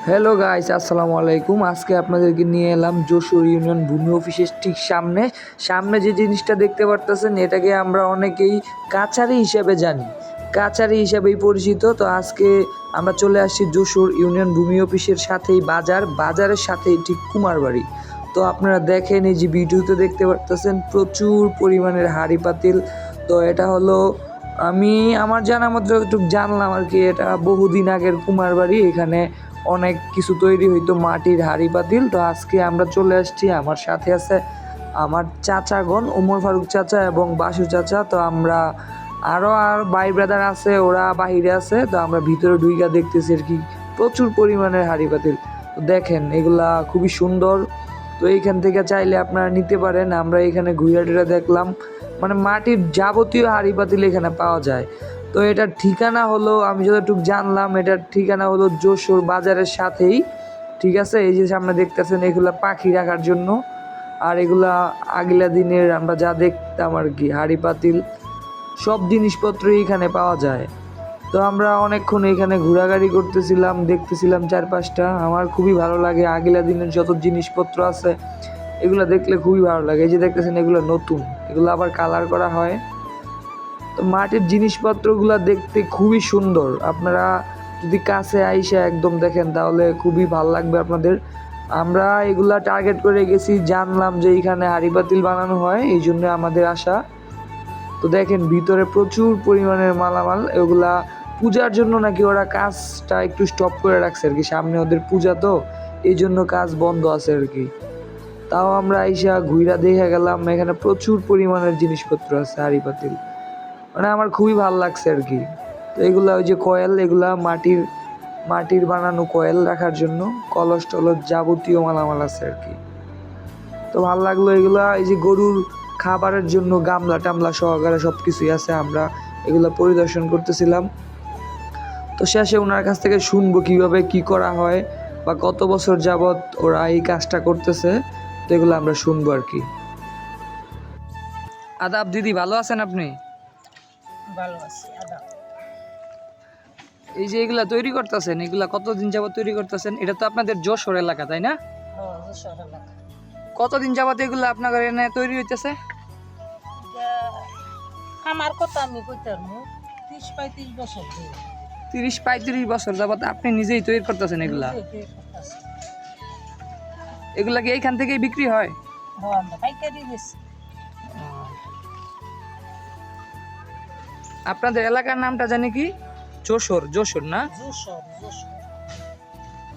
Hello guys, আসসালামু আলাইকুম। আজকে আপনাদেরকে নিয়ে এলাম যশোর ইউনিয়ন ভূমি অফিসের ঠিক সামনে যে জিনিসটা দেখতে পারতেছেন, এটাকে আমরা অনেকেই কাছারি হিসেবে জানি, কাছারি হিসেবেই পরিচিত। তো আজকে আমরা চলে আসছি যশোর ইউনিয়ন ভূমি অফিসের সাথেই বাজারের সাথেই ঠিক কুমারবাড়ি। তো আপনারা দেখেন, এই যে ভিডিওতে দেখতে পারতেছেন প্রচুর পরিমাণের হাঁড়ি পাতিল। তো এটা হলো, আমি আমার জানা মতো একটু জানলাম আর কি, এটা বহুদিন আগের কুমারবাড়ি। এখানে অনেক কিছু তৈরি হইতো, মাটির হাঁড়ি পাতিল। তো আজকে আমরা চলে আসছি, আমার সাথে আছে আমার চাচাগণ, ওমর ফারুক চাচা এবং বাসু চাচা। তো আমরা আর ভাই ব্রাদার আছে, ওরা বাহিরে আছে। তো আমরা ভিতরে ঢুইকা দেখতেছি আর কি প্রচুর পরিমাণের হাঁড়ি পাতিল। তো দেখেন, এগুলা খুবই সুন্দর। তো এইখান থেকে চাইলে আপনারা নিতে পারেন। আমরা এখানে ঘুরে টুরে দেখলাম, মানে মাটির যাবতীয় হাঁড়ি পাতিল এখানে পাওয়া যায়। তো এটার ঠিকানা হলো, আমি যতটুকু জানলাম, এটার ঠিকানা হলো যশোর বাজারের সাথেই। ঠিক আছে, এই যে সামনে দেখতেছেন, এগুলা পাখি রাখার জন্য। আর এগুলা আগলা দিনের আমরা যা দেখতাম আর কি, হাঁড়ি পাতিল সব জিনিসপত্রই এখানে পাওয়া যায়। তো আমরা অনেকক্ষণ এখানে ঘোরাঘুরি করতেছিলাম, দেখতেছিলাম চারপাশটা। আমার খুবই ভালো লাগে, আগলা দিনের যত জিনিসপত্র আছে এগুলো দেখলে খুবই ভালো লাগে। এই যে দেখতেছেন, এগুলো নতুন, এগুলো আবার কালার করা হয়। তো মাটির জিনিসপত্রগুলো দেখতে খুবই সুন্দর। আপনারা যদি কাছে আইসা একদম দেখেন তাহলে খুবই ভালো লাগবে আপনাদের। আমরা এগুলা টার্গেট করে গেছি, জানলাম যে এইখানে হাঁড়ি পাতিল বানানো হয়, এই জন্য আমাদের আশা। তো দেখেন ভিতরে প্রচুর পরিমাণের মালামাল, এগুলা পূজার জন্য নাকি ওরা কাজটা একটু স্টপ করে রাখছে আর কি, সামনে ওদের পূজা, তো এই জন্য কাজ বন্ধ আছে আর কি। তাও আমরা আইসা ঘুইরা দেখে গেলাম, এখানে প্রচুর পরিমাণের জিনিসপত্র আছে, হাঁড়ি পাতিল। মানে আমার খুবই ভালো লাগছে আর কি। তো এগুলা ওই যে কয়েল, এগুলা মাটির বানানো কয়েল রাখার জন্য, কলস টলস যাবতীয় মালামাল আছে আর কি। তো ভালো লাগলো এগুলা। এই যে গরুর খাবারের জন্য গামলা টামলা সহকারে সব কিছুই আছে। আমরা এগুলা পরিদর্শন করতেছিলাম। তো শেষে ওনার কাছ থেকে শুনবো কিভাবে কি করা হয় বা কত বছর যাবত ওরা এই কাজটা করতেছে। তো এগুলো আমরা শুনবো আর কি। আদাব দিদি, ভালো আছেন আপনি? ভালো আছি, আদাব। এই যে এগুলা তৈরি করতেছেন, এগুলা কতদিন যাবত তৈরি করতেছেন? এটা তো আপনাদের যশোর এলাকা, তাই না? যশোর এলাকা। কতদিন যাবত এগুলা আপনাদের এনে তৈরি হইতেছে? আমার কথা আমি কইতাম 30-35 বছর ধরে। 30-35 বছর যাবত আপনি নিজেই তৈরি করতেছেন এগুলা? এগুলা কি এইখান থেকেই বিক্রি হয়? আমরা পাইকারি বেশি। আপনাদের এলাকার নামটা জানি কি? যশোর, যশোর না? যশোর।